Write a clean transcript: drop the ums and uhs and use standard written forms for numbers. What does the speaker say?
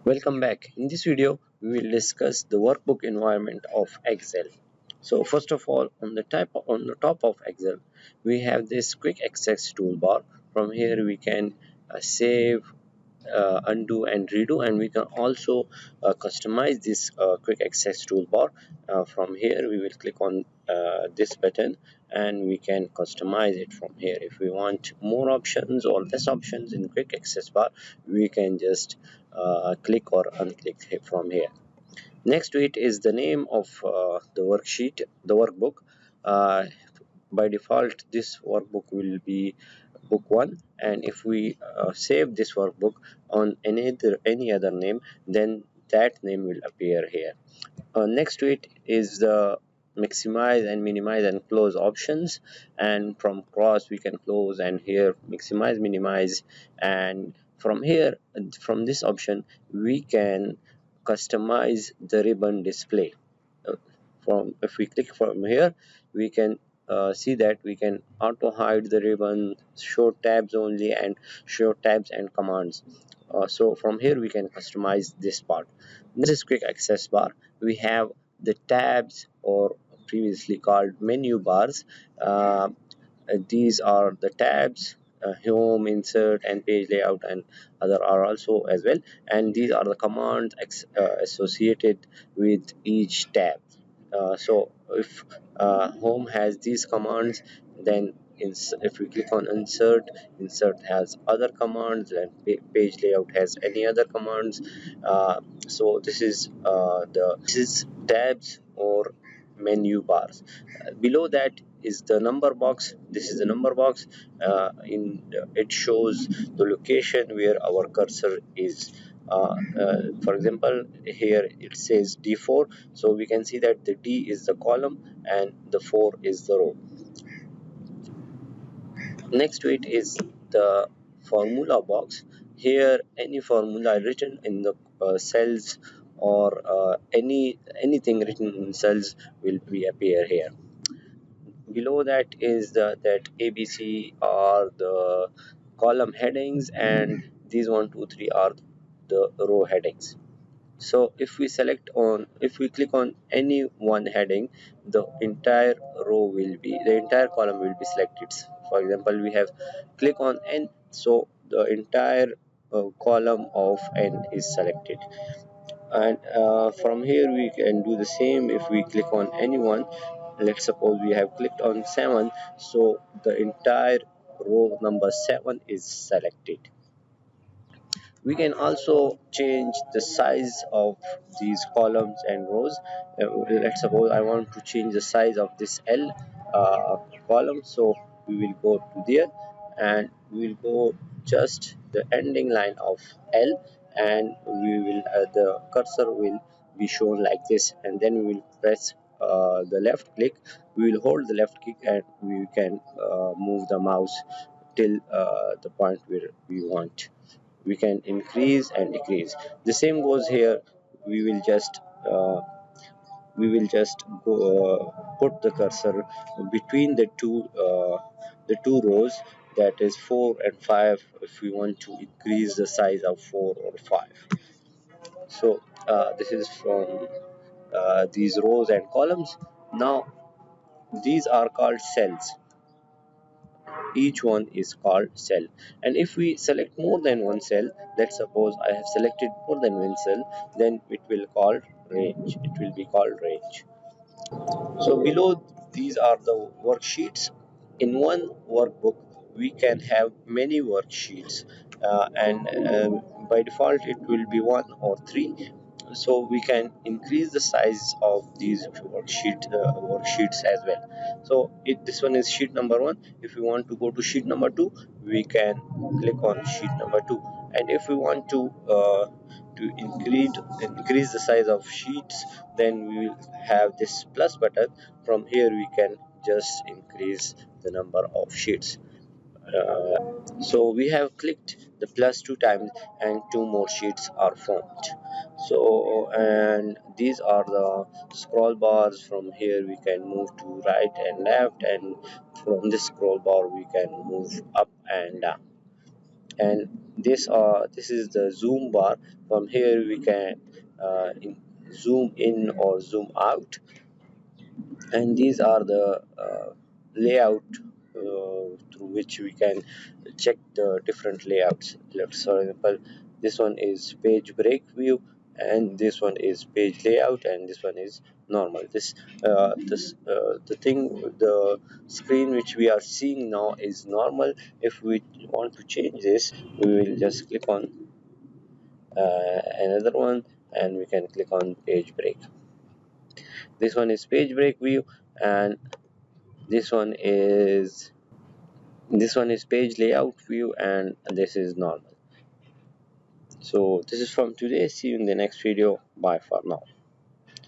Welcome back. In this video, we will discuss the workbook environment of Excel. So first of all, on the top of Excel, we have this quick access toolbar. From here, we can save, undo, and redo, and we can also customize this quick access toolbar. From here, we will click on this button, and we can customize it from here. If we want more options or less options in quick access bar, we can just click or unclick it from here. Next to it is the name of the worksheet, the workbook. uh, by default, this workbook will be book 1, and if we save this workbook on any other name, then that name will appear here. Next to it is the maximize and minimize and close options, and from cross we can close, and here maximize, minimize, and from here, from this option, we can customize the ribbon display. Uh, from If we click from here, we can see that we can auto hide the ribbon, show tabs only, and show tabs and commands. So from here we can customize this part. This is quick access bar. We have the tabs, or previously called menu bars. These are the tabs: home, insert, and page layout, and other are also as well, and these are the commands associated with each tab. So if home has these commands, then if we click on insert has other commands, and page layout has any other commands. So this is tabs or menu bars. Below that is the number box. This is the number box. In It shows the location where our cursor is. For example, here it says D4, so we can see that the D is the column and the 4 is the row. Next to it is the formula box. Here, any formula written in the cells, or anything written in cells will be appear here. Below that is that ABC are the column headings, and these 1 2 3 are the row headings. So if we click on any one heading, the entire column will be selected. For example, we have click on N, so the entire column of N is selected. And from here we can do the same. If we click on any one, let's suppose we have clicked on 7, so the entire row number 7 is selected. We can also change the size of these columns and rows. Let's suppose I want to change the size of this L column, so we will go to there, and we will go just the ending line of L, and the cursor will be shown like this, and then we will press the left click. We will hold the left click, and we can move the mouse till the point where we want. We can increase and decrease. The same goes here. We will just uh, go put the cursor between the two rows, that is 4 and 5, if we want to increase the size of 4 or 5. So this is from these rows and columns. Now these are called cells. Each one is called cell, and if we select more than one cell, let's suppose I have selected more than one cell, then it will be called range. So below, these are the worksheets. In one workbook we can have many worksheets, and by default it will be one or three. So we can increase the size of these worksheets as well. So this one is sheet number 1. If we want to go to sheet number 2, we can click on sheet number 2. And if we want to increase the size of sheets, then we will have this plus button. From here we can just increase the number of sheets. So we have clicked the plus 2 times, and 2 more sheets are formed. So, and these are the scroll bars. From here we can move to right and left, and from this scroll bar we can move up and down. And this is the zoom bar. From here we can zoom in or zoom out, and these are the layout through which we can check the different layouts. Let's, for example, this one is page break view, and this one is page layout, and this one is normal. The screen which we are seeing now is normal. If we want to change this, we will just click on another one, and we can click on page break. This one is page break view, and this one is page layout view, and this is normal. So this is from today. See you in the next video. Bye for now.